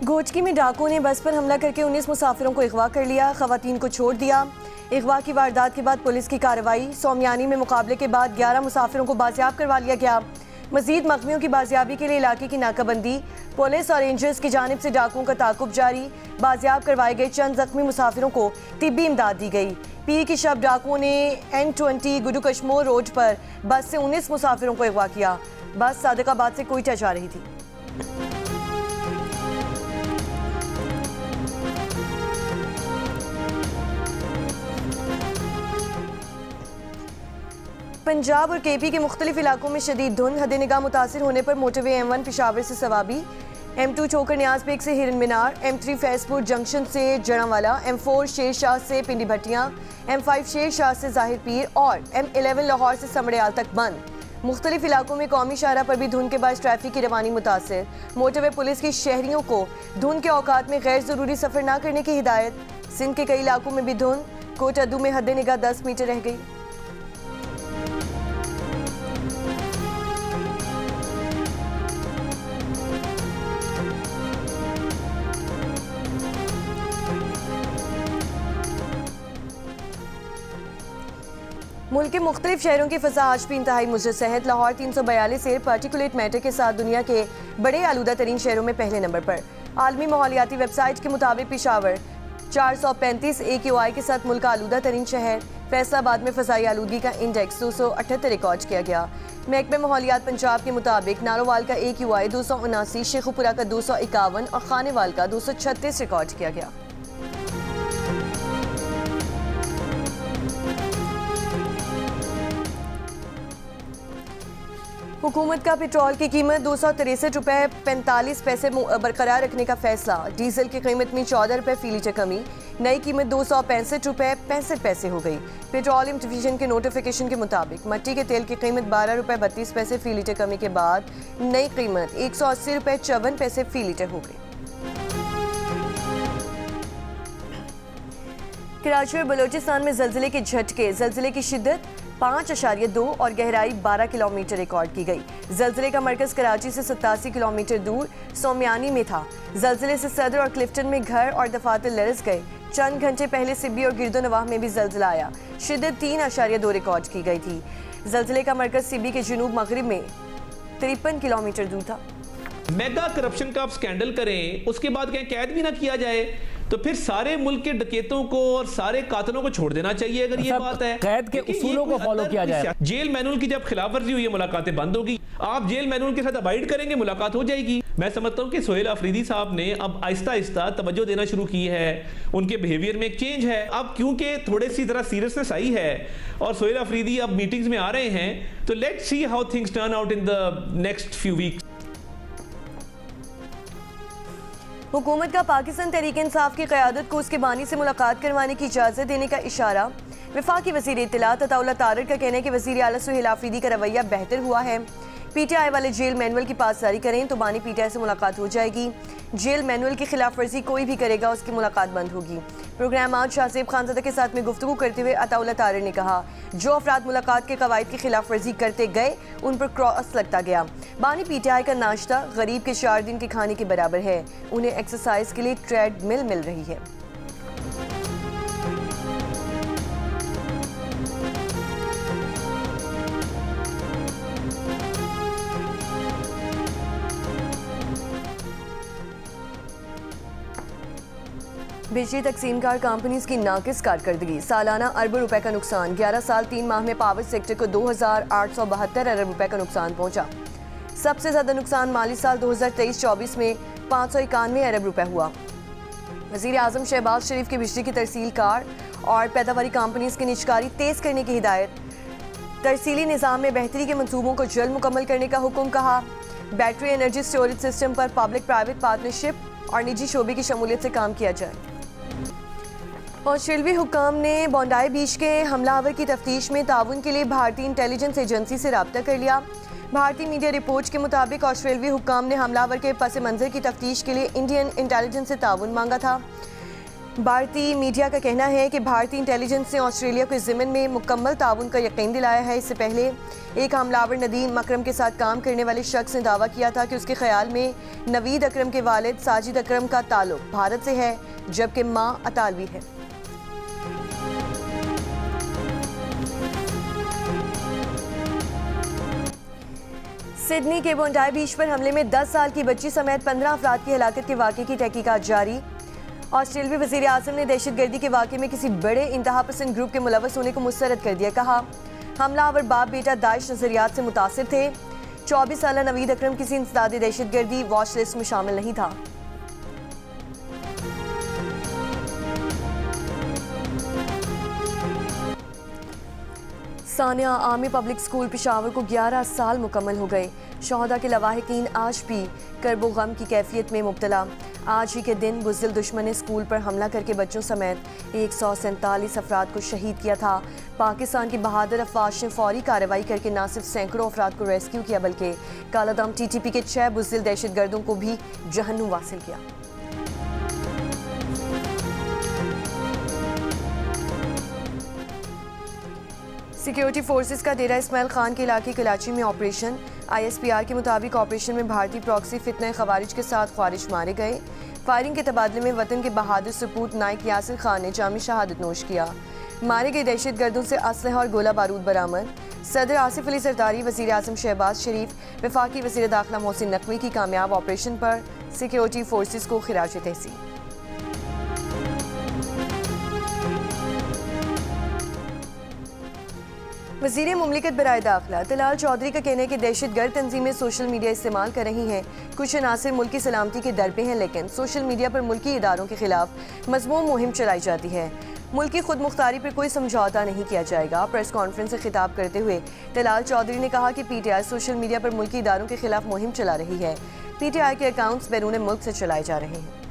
घोचकी में डाकुओं ने बस पर हमला करके 19 मुसाफिरों को अगवा कर लिया, खवातीन को छोड़ दिया। अगवा की वारदात के बाद पुलिस की कार्रवाई। सोमियानी में मुकाबले के बाद 11 मुसाफिरों को बाजियाब करवा लिया गया। मजीद मकमियों की बाजियाबी के लिए इलाके की नाकाबंदी, पुलिस और रेंजर्स की जानिब से डाकुओं का ताकुब जारी। बाजियाब करवाए गए चंद जख्मी मुसाफिरों को तिब्बी इमदाद दी गई। पीर की शब डाकुओं ने N20 गुडू कश्मोर रोड पर बस से 19 मुसाफिरों को अगवा किया। बस सादिकाबाद से कोयटा जा रही थी। पंजाब और KP के मुख्तलिफ इलाकों में शदीद धुंध, हद निगाह मुतासिर होने पर मोटरवे M1 पेशावर से सवाबी, M2 चोकर न्याज बेग से हिरन मीनार, M3 फैजपुर जंक्शन से जड़ावाला, M4 शेर शाह से पिंडी भट्टियाँ, M5 शेर शाह से जाहिर पीर और M11 लाहौर से समड़ियाल तक बंद। मुख्तलिफ इलाकों में कौमी शाहरा पर भी धुंध के बाद ट्रैफिक की रवानी मुतासिर। मोटरवे पुलिस की शहरियों को धुंध के औकात में गैर ज़रूरी सफ़र न करने की हिदायत। सिंध के कई इलाकों में भी धुंध, कोटअद्दू में हद निगाह 10 मीटर रह गई। मुल्क के मुख्तलिफ शहरों की फ़ज़ा आज भी इंतहाई मुजस्सहत। लाहौर 342 एयर पार्टिकुलेट मैटर के साथ दुनिया के बड़े आलूदा तरीन शहरों में पहले नंबर पर। आलमी माहौलियाती वेबसाइट के मुताबिक पेशावर 435 AQI के साथ मुल्क का आलूदा तरीन शहर। फैसलाबाद में फ़ज़ाई आलूदगी का इंडेक्स 278 रिकॉर्ड किया गया। महकमे माहौलियात पंजाब के मुताबिक नारोवाल का AQI 279, शेखुपुरा का 251 और खानेवाल का 236 रिकॉर्ड किया गया। हुकूमत का पेट्रोल की कीमत 263 रुपये 45 पैसे बरकरार रखने का फैसला। डीजल की कीमत में 14 रुपये फी लीटर कमी, नई कीमत 265 रुपये 65 पैसे हो गई। पेट्रोलियम डिवीजन के नोटिफिकेशन के मुताबिक मट्टी के तेल की कीमत 12 रुपये 32 पैसे फी लीटर कमी के बाद नई कीमत 180 रुपये 54 पैसे फी लीटर हो गई। कराची और बलोचिस्तान में जल्जले के झटके, जल्जले की शिद्दत 5.2 और गहराई 12 किलोमीटर रिकॉर्ड की गई। जल्जले का मरकज कराची से 87 किलोमीटर दूर सोमियानी में था। जल्जले से सदर और क्लिफ्टन में घर और दफातर लरस गए। चंद घंटे पहले सिब्बी और गिरदोनवाह में भी जल्जला आया। शिद्दत 3.2 रिकॉर्ड की गई थी। जल्जले का मरकज सिब्बी के जुनूब मगरिब में 53 किलोमीटर दूर था। मेगा करप्शन का आप स्कैंडल करें, उसके बाद कहीं कैद भी ना किया जाए, तो फिर सारे मुल्क के डकैतों को और सारे कातलों को छोड़ देना चाहिए। अगर ये बात है, कैद के उसूलों को फॉलो किया जाए। जेल मैनुअल की जब खिलाफवर्जी हुई है, मुलाकातें बंद होगी। आप जेल मैनुअल के साथ अबाइड करेंगे, मुलाकात हो जाएगी। मैं समझता हूँ कि सोहेल अफरीदी साहब ने अब आहिस्ता आहिस्ता तवज्जो देना शुरू की है, उनके बिहेवियर में एक चेंज है। अब क्योंकि थोड़ी सी तरह सीरियसनेस आई है और सोहेल अफरीदी अब मीटिंग्स में आ रहे हैं, तो let's see how things turn out in the next few weeks. हुकूमत का पाकिस्तान तहरीक इंसाफ की क़यादत को उसके बानी से मुलाकात करवाने की इजाज़त देने का इशारा। वफाकी वज़ीर इत्तलात अताउल्लाह तारिक का कहना है कि वज़ीर आला सोहेल अफरीदी का रवैया बेहतर हुआ है। PTI वाले जेल मैनुअल की पासदारी करें तो बानी PTI से मुलाकात हो जाएगी। जेल मैनुअल की खिलाफ वर्जी कोई भी करेगा, उसकी मुलाकात बंद होगी। प्रोग्राम आज शाहजेब खानज़ादा के साथ में गुफ्तगू करते हुए अताउल्लाह तारिक ने कहा, जो अफराद मुलाकात के कवायद की खिलाफ वर्जी करते गए उन पर क्रॉस लगता गया। बानी PTI का नाश्ता गरीब के 4 दिन के खाने के बराबर है। उन्हें एक्सरसाइज के लिए ट्रेडमिल मिल रही है। बिजली तकसीमकार कंपनीज की नाकिस कारकर्दगी, सालाना अरबों रुपए का नुकसान। 11 साल 3 माह में पावर सेक्टर को 2,872 अरब रुपए का नुकसान पहुंचा। सबसे ज्यादा नुकसान माली साल 2023-24 में 591 अरब रुपए हुआ। वज़ीर आज़म शहबाज शरीफ की बिजली की तरसील कार और पैदावारी कंपनीज की निजकारी तेज करने की हिदायत। तरसीली निज़ाम में बेहतरी के मंसूबों को जल्द मुकम्मल करने का हुक्म कहा। बैटरी एनर्जी स्टोरेज सिस्टम पर पब्लिक प्राइवेट पार्टनरशिप और निजी शोबे की शमूलियत से काम किया जाए। ऑस्ट्रेलियाई हुक्काम ने बॉन्डाई बीच के हमलावर की तफ्तीश में ताउन के लिए भारतीय इंटेलिजेंस एजेंसी से रब्ता कर लिया। भारतीय मीडिया रिपोर्ट्स के मुताबिक ऑस्ट्रेलियाई हुक्काम ने हमलावर के पस मंज़र की तफ्तीश के लिए इंडियन इंटेलिजेंस से ताउन मांगा था। भारतीय मीडिया का कहना है कि भारतीय इंटेलिजेंस ने ऑस्ट्रेलिया को इस ज़िम्न में मुकम्मल ताउन का यकीन दिलाया है। इससे पहले एक हमलावर नदीम अकरम के साथ काम करने वाले शख्स ने दावा किया था कि उसके ख्याल में नवीद अकरम के वालिद साजिद अकरम का ताल्लुक भारत से है, जबकि मां अतालवी है। सिडनी के बोंडाई बीच पर हमले में 10 साल की बच्ची समेत 15 अफराद की हलाकत के वाक़े की तहकीकात जारी। ऑस्ट्रेलियाई वज़ीर आज़म ने दहशतगर्दी के वाक़े में किसी बड़े इंतहा पसंद ग्रुप के मुलव्वस होने को मुस्तरद कर दिया। कहा, हमलावर बाप बेटा दाइश नज़रियात से मुतासिर थे। 24 साला नवीद अकरम किसी इंसदादी दहशतगर्दी वॉच लिस्ट में शामिल नहीं था। Sania army public school Peshawar को 11 साल मुकम्मल हो गए। शहदा के लवाहिकीन आज भी करबो गम की कैफियत में मुब्तला। आज ही के दिन बुज़दिल दुश्मन ने स्कूल पर हमला करके बच्चों समेत 147 अफराद को शहीद किया था। पाकिस्तान की बहादुर अफवाज ने फौरी कार्रवाई करके न सिर्फ सैकड़ों अफराद को रेस्क्यू किया, बल्कि कालादम TTP के 6 बुज़दिल दहशतगर्दों को भी जहन्नुम वासिल किया। सिक्योरिटी फोर्सेस का डेरा इस्माइल खान के इलाके कराची में ऑपरेशन। ISPR के मुताबिक ऑपरेशन में भारतीय प्रॉक्सी फितना खवारिज के साथ ख्वारिज मारे गए। फायरिंग के तबादले में वतन के बहादुर सपूत नाइक यासिर खान ने जामी शहादत नोश किया। मारे गए दहशतगर्दों से असलहा और गोला बारूद बरामद। सदर आसिफ अली सरदारी, वज़ीर आज़म शहबाज शरीफ, वफाकी वज़ीर दाखिला मोहसिन नकवी की कामयाब ऑपरेशन पर सिक्योरिटी फोर्सेस को खिराज तहसीन। वज़ीर मुमलिकत बराए दाखिला तलाल चौधरी का कहना है कि दहशतगर्द तंजीमें सोशल मीडिया इस्तेमाल कर रही हैं। कुछ अनासिर मुल्क की सलामती के दर पे हैं, लेकिन सोशल मीडिया पर मुल्की इदारों के खिलाफ मज़मूम मुहिम चलाई जाती है। मुल्क की खुद मुख्तारी पर कोई समझौता नहीं किया जाएगा। प्रेस कॉन्फ्रेंस से खिताब करते हुए तलाल चौधरी ने कहा कि PTI सोशल मीडिया पर मुल्की इदारों के खिलाफ मुहिम चला रही है। PTI के अकाउंट्स बैरून मुल्क से चलाए जा रहे हैं।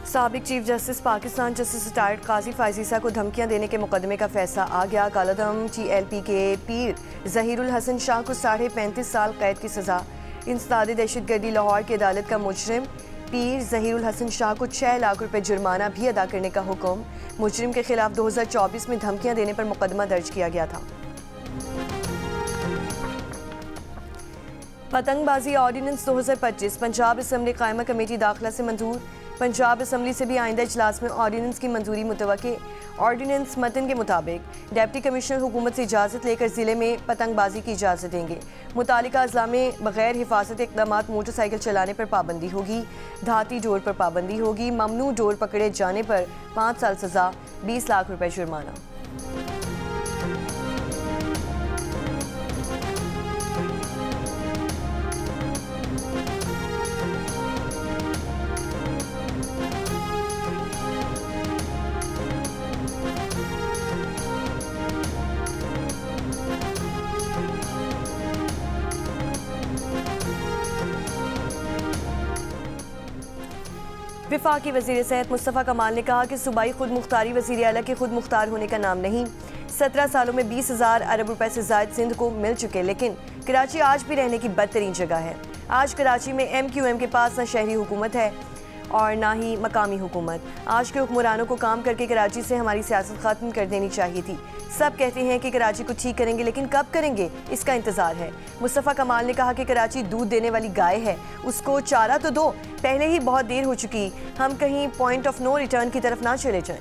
साबिक chief justice Pakistan justice retired Qazi फायजीसा को धमकियां देने के मुकदमे का फैसला आ गया। कालादम TLP के पीर ज़हीरुल हसन शाह को 35.5 साल कैद की सज़ा। इंसदादी दहशतगर्दी लाहौर की अदालत का मुजरिम पीर ज़हीरुल हसन शाह को 6 लाख रुपए जुर्माना भी अदा करने का हुक्म। मुजरिम के खिलाफ 2024 में धमकियां देने पर मुकदमा दर्ज किया गया था। पतंगबाजी ऑर्डिनेंस 2025 पंजाब असम्बली कायमा कमेटी दाखिला से मंजूर। पंजाब असम्बली से भी आइंदा इजलास में ऑर्डिनेंस की मंजूरी मुतवक्के। ऑर्डिनेंस मतन के मुताबिक डिप्टी कमिश्नर हुकूमत से इजाज़त लेकर ज़िले में पतंगबाजी की इजाज़त देंगे। मुतालिका अज़ला में बगैर हिफाजत इक़दामात मोटरसाइकिल चलाने पर पाबंदी होगी। धाती डोर पर पाबंदी होगी। ममनू डोर पकड़े जाने पर 5 साल सज़ा, 20 लाख रुपए जुर्माना। वफाकी वज़ीर सेहत मुस्तफ़ा कमाल ने कहा कि सूबाई खुद मुख्तारी वज़ीर आला के खुद मुख्तार होने का नाम नहीं। 17 सालों में 20,000 अरब रुपए से ज़ायद सिंध को मिल चुके, लेकिन कराची आज भी रहने की बदतरीन जगह है। आज कराची में MQM के पास न शहरी हुकूमत है और ना ही मकामी हुकूमत। आज के हुक्मरानों को काम करके कराची से हमारी सियासत ख़त्म कर देनी चाहिए थी। सब कहते हैं कि कराची को ठीक करेंगे, लेकिन कब करेंगे इसका इंतज़ार है। मुस्तफ़ा कमाल ने कहा कि कराची दूध देने वाली गाय है, उसको चारा तो दो। पहले ही बहुत देर हो चुकी, हम कहीं पॉइंट ऑफ नो रिटर्न की तरफ ना चले जाएं।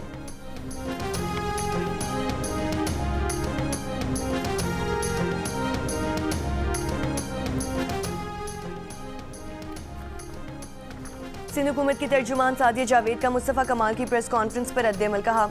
सिंध हुकूमत की तर्जुमान सादिया जावेद का मुस्तफ़ा कमाल की प्रेस कॉन्फ्रेंस पर रद्द-ए-अमल। कहा,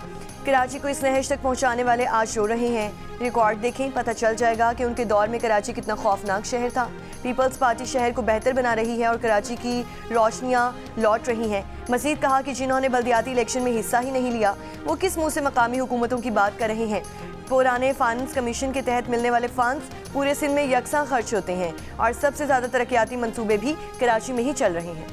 कराची को इस नहज तक पहुंचाने वाले आज रो रहे हैं। रिकॉर्ड देखें, पता चल जाएगा कि उनके दौर में कराची कितना खौफनाक शहर था। पीपल्स पार्टी शहर को बेहतर बना रही है और कराची की रोशनियां लौट रही हैं। मजीद कहा कि जिन्होंने बल्दियाती इलेक्शन में हिस्सा ही नहीं लिया, वो किस मुंह से मकामी हुकूमतों की बात कर रहे हैं। पुराने फाइनेंस कमीशन के तहत मिलने वाले फंड्स पूरे सिंध में यकसा खर्च होते हैं और सबसे ज़्यादा तरक्याती मंसूबे भी कराची में ही चल रहे हैं।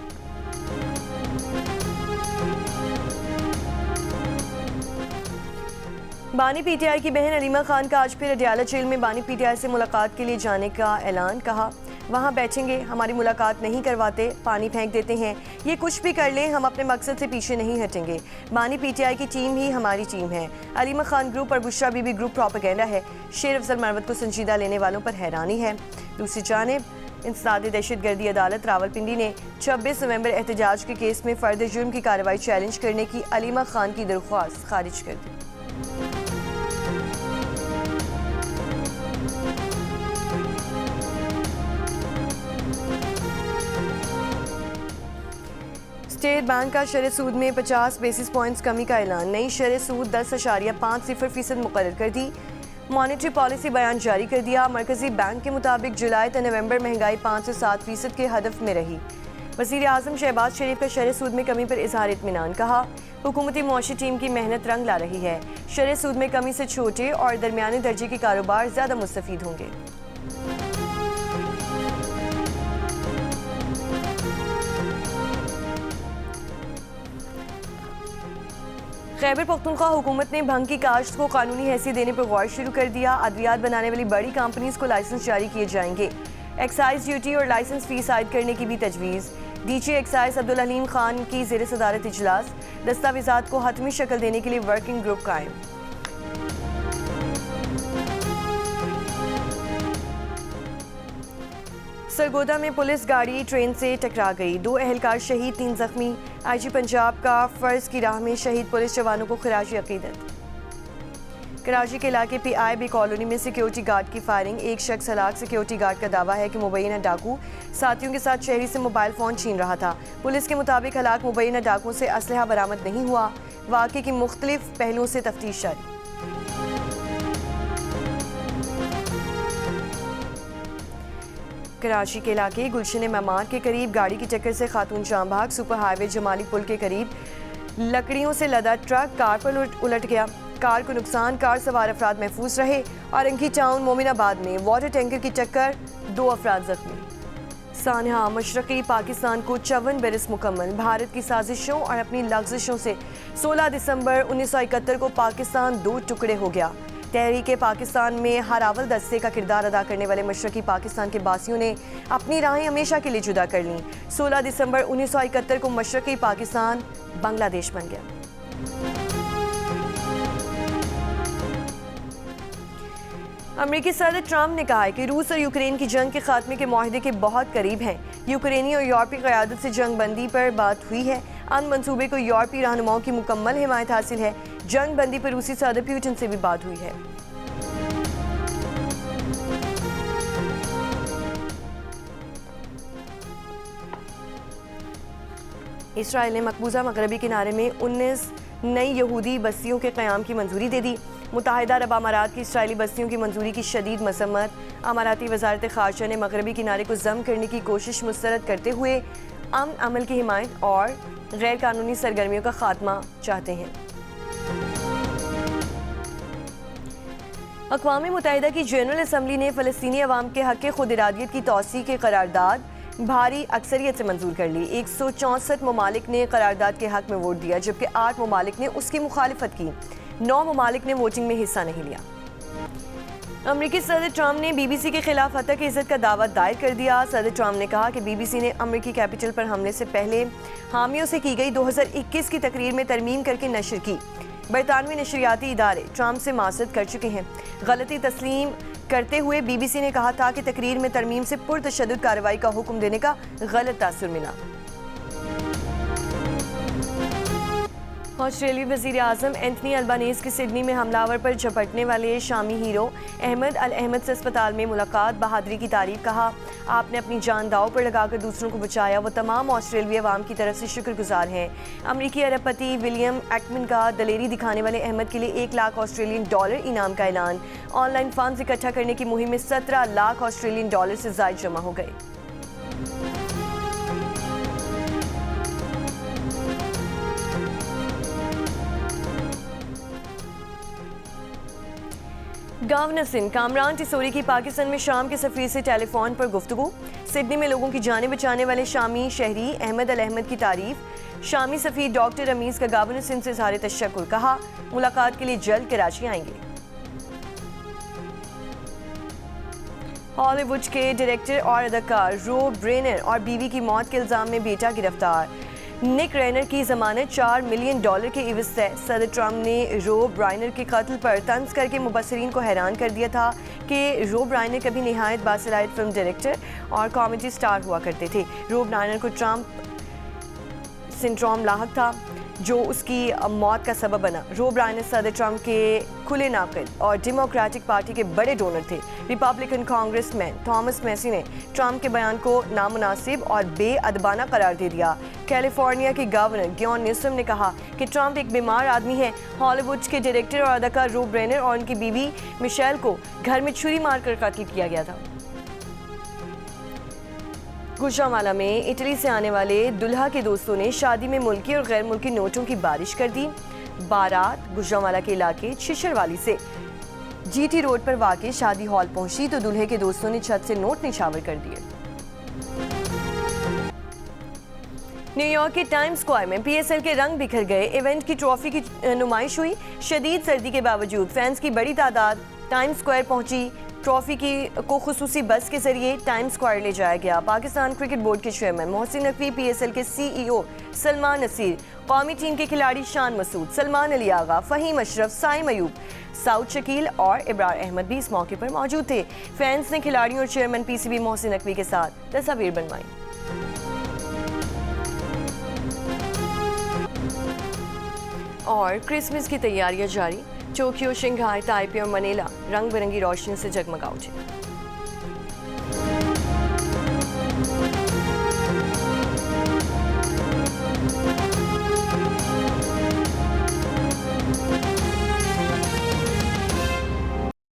बानी पीटीआई की बहन अलीमा खान का आज फिर अडयाला जेल में बानी पीटीआई से मुलाकात के लिए जाने का ऐलान। कहा, वहां बैठेंगे, हमारी मुलाकात नहीं करवाते, पानी फेंक देते हैं, ये कुछ भी कर लें, हम अपने मकसद से पीछे नहीं हटेंगे। बानी पीटीआई की टीम ही हमारी टीम है। अलीमा खान ग्रुप और बुशरा बीबी ग्रुप प्रोपेगेंडा है। शेर अफजल मरवत को संजीदा लेने वालों पर हैरानी है। दूसरी जानिब इंसदाद दहशतगर्दी अदालत रावलपिंडी ने 26 नवंबर एहतजाज के केस में फर्द जुर्म की कार्रवाई चैलेंज करने की अलीमा खान की दरख्वास्त खारिज कर दी। स्टेट बैंक का शरह सूद में 50 बेसिस पॉइंट्स कमी का ऐलान। नई शरह सूद 10.50% मुकर्रर कर दी। मॉनेटरी पॉलिसी बयान जारी कर दिया। मरकजी बैंक के मुताबिक जुलाई से नवंबर महंगाई 5 से 7% के हदफ में रही। वज़ीर आज़म शहबाज शरीफ का शरह सूद में कमी पर इजहार इत्मीनान। कहा, हुकूमती मुआशी टीम की मेहनत रंग ला रही है। शरह सूद में कमी से छोटे और दरमियाने दर्जे के कारोबार ज़्यादा मुस्तफ़ीद होंगे। खैबर पख्तूनख्वा हुकूमत ने भंग की काश्त को कानूनी हैसियत देने पर गौर शुरू कर दिया। अद्वियात बनाने वाली बड़ी कंपनीज को लाइसेंस जारी किए जाएंगे। एक्साइज ड्यूटी और लाइसेंस फीस आयद करने की भी तजवीज़। डीजी एक्साइज अब्दुल हलीम खान की ज़ेर सदारत इजलास। दस्तावेज़ात को हतमी शक्ल देने के लिए वर्किंग ग्रुप कायम। सरगोदा में पुलिस गाड़ी ट्रेन से टकरा गई। 2 एहलकार शहीद, 3 जख्मी। आईजी पंजाब का फर्ज की राह में शहीद पुलिस जवानों को खिराजी अकीदत। कराची के इलाके PIB कॉलोनी में सिक्योरिटी गार्ड की फायरिंग। एक शख्स हलाक। सिक्योरिटी गार्ड का दावा है कि मुबैना डाकू साथियों के साथ शहरी से मोबाइल फ़ोन छीन रहा था। पुलिस के मुताबिक हलाक मुबैना डाकू से असलहा बरामद नहीं हुआ। वाक़े की मुख्तलिफ पहलुओं से तफ्तीश जारी। कराची के इलाके गुलशन मेमार के करीब गाड़ी की टक्कर से खातून जाम भाग। सुपर हाईवे जमाली पुल के करीब लकड़ियों से लदा ट्रक कार पर उलट गया। कार को नुकसान, कार सवार अफराद महफूज रहे। औरंगी टाउन मोमिनाबाद में वाटर टैंकर की टक्कर, 2 अफराद जख्मी। सानहा, मशरक़ी पाकिस्तान को 54 बरस मुकम्मल। भारत की साजिशों और अपनी लग्ज़िशों से 16 दिसंबर 1971 को पाकिस्तान 2 टुकड़े हो गया। तहरीक पाकिस्तान में हारावल दस्ते का किरदार अदा करने वाले मशरक़ी पाकिस्तान के बासियों ने अपनी राहें हमेशा के लिए जुदा कर लीं। 16 दिसंबर 1971 को मशरक़ी पाकिस्तान बांग्लादेश बन गया। अमेरिकी सदर ट्रंप ने कहा है कि रूस और यूक्रेन की जंग के खात्मे के मुआहदे के बहुत करीब हैं। यूक्रेनी और यूरोपीय क़यादत से जंग बंदी पर बात हुई है। अन मंसूबे को यूरोपीय रहनुमाओं की मुकम्मल हिमायत हासिल है। जंग बंदी पर रूसी सदर पुतिन से भी बात हुई है। इसराइल ने मकबूजा मगरबी किनारे में 19 नई यहूदी बस्तियों के क़याम की मंजूरी दे दी। मुत्तहिदा अरब अमारात की इसराइली बस्तियों की मंजूरी की शदीद मसम्मत। अमाराती वजारत ख़ारजा ने मगरबी किनारे को जम करने की कोशिश मुस्तरद करते हुए अमन अमल की हिमायत और गैर कानूनी सरगर्मियों का खात्मा चाहते हैं। अक़वाम मुत्तहिदा की जनरल असम्बली ने फ़लस्तीनी अवाम के हक़ खुद इरादियत की तौसीक़ की करारदाद भारी अक्सरियत से मंजूर कर ली। 164 ममालिक ने करारदाद के हक़ में वोट दिया, जबकि 8 ममालिक ने उसकी मुखालिफत की। 9 ममालिक ने वोटिंग में हिस्सा नहीं लिया। अमरीकी सदर ट्रंप ने BBC के खिलाफ हत्या की इज़्ज़त का दावा दायर कर दिया। सदर ट्रंप ने कहा कि BBC ने अमरीकी कैपिटल पर हमले से पहले हामियों से की गई 2021 की तकरीर में तरमीम करके नशर की। बरतानवी नशरियाती इदारे ट्रंप से माज़रत कर चुके हैं। गलती तस्लीम करते हुए BBC ने कहा था कि तकरीर में तरमीम से पुरतशद्दुद कार्रवाई का हुक्म देने का गलत तासुर मिला। ऑस्ट्रेलियाई वज़ीर आज़म एंथनी अल्बानीज़ की सिडनी में हमलावर पर झपटने वाले शामी हीरो अहमद अल अहमद से अस्पताल में मुलाकात। बहादुरी की तारीफ। कहा, आपने अपनी जान दाव पर लगाकर दूसरों को बचाया। वो तमाम ऑस्ट्रेलियाई अवाम की तरफ से शुक्रगुजार हैं। अमरीकी अरबपति विलियम एक्टमन का दलेरी दिखाने वाले अहमद के लिए $1 लाख ऑस्ट्रेलियन इनाम का ऐलान। ऑनलाइन फंड्स इकट्ठा करने की मुहिम में $17 लाख ऑस्ट्रेलियन से ज़ायद जमा हो गए। गवर्नर सिंह कामरान टिसोरी की पाकिस्तान में शाम के सफीर से टेलीफोन पर गुफ्तगू। सिडनी में लोगों की जानें बचाने वाले शामी शहरी अहमद अल अहमद की तारीफ। शामी सफीर डॉक्टर रमीज का गवर्नर सिंह से इज़हार तशक्कुर, कहा मुलाकात के लिए जल्द कराची आएंगे। हॉलीवुड के डायरेक्टर और अदाकार रोब रेनर और बीवी की मौत के इल्जाम में बेटा गिरफ्तार। निक रेनर की जमानत $4 मिलियन के इवज़ तय। सदर ट्रंप ने रोब राइनर के कत्ल पर तंज करके मुबसरीन को हैरान कर दिया था कि रोब राइनर कभी निहायत बासलाहियत फिल्म डायरेक्टर और कॉमेडी स्टार हुआ करते थे। रोब राइनर को ट्रंप सिंड्रोम लाहक था जो उसकी मौत का सबब बना। रोब राइनर सदर ट्रंप के खुले नाक़िद और डेमोक्रेटिक पार्टी के बड़े डोनर थे। रिपब्लिकन कांग्रेसमैन थॉमस मैसी ने ट्रंप के बयान को नामुनासिब और बेअदबाना करार दे दिया। कैलिफोर्निया के गवर्नर गॉन न्यूसम ने कहा कि ट्रंप एक बीमार आदमी है। हॉलीवुड के डायरेक्टर और अदाकार रोब रेनर और उनकी बीवी मिशेल को घर में छुरी मारकर कत्ल किया गया था। गुजरांवाला में इटली से आने वाले दुल्हा के दोस्तों ने शादी में मुल्की और गैर मुल्की नोटों की बारिश कर दी। बारात गुजरांवाला के इलाके छिशरवाली से जीटी रोड पर वाक़ई शादी हॉल पहुंची तो दूल्हे के दोस्तों ने छत से नोट निछावर कर दिए। न्यूयॉर्क के टाइम्स स्क्वायर में पीएसएल के रंग बिखर गए। इवेंट की ट्रॉफी की नुमाइश हुई। शदीद सर्दी के बावजूद फैंस की बड़ी तादाद टाइम्स स्क्वायर पहुंची। ट्रॉफी को खुसूसी बस के जरिए टाइम्स स्क्वायर ले जाया गया। पाकिस्तान क्रिकेट बोर्ड के चेयरमैन मोहसिन नकवी, पीएसएल के सीईओ सलमान नसीर, कौमी टीम के खिलाड़ी शान मसूद, सलमान अली आगा, फहीम अशरफ, साइम अयूब, साउद शकील और इब्रार अहमद भी इस मौके पर मौजूद थे। फैंस ने खिलाड़ियों और चेयरमैन पीसीबी मोहसिन नकवी के साथ तस्वीर बनवाई। और क्रिसमस की तैयारियां जारी। टोक्यो, शंघाई, ताइपे और मनीला रंग बिरंगी रोशनी से जगमगा उठे।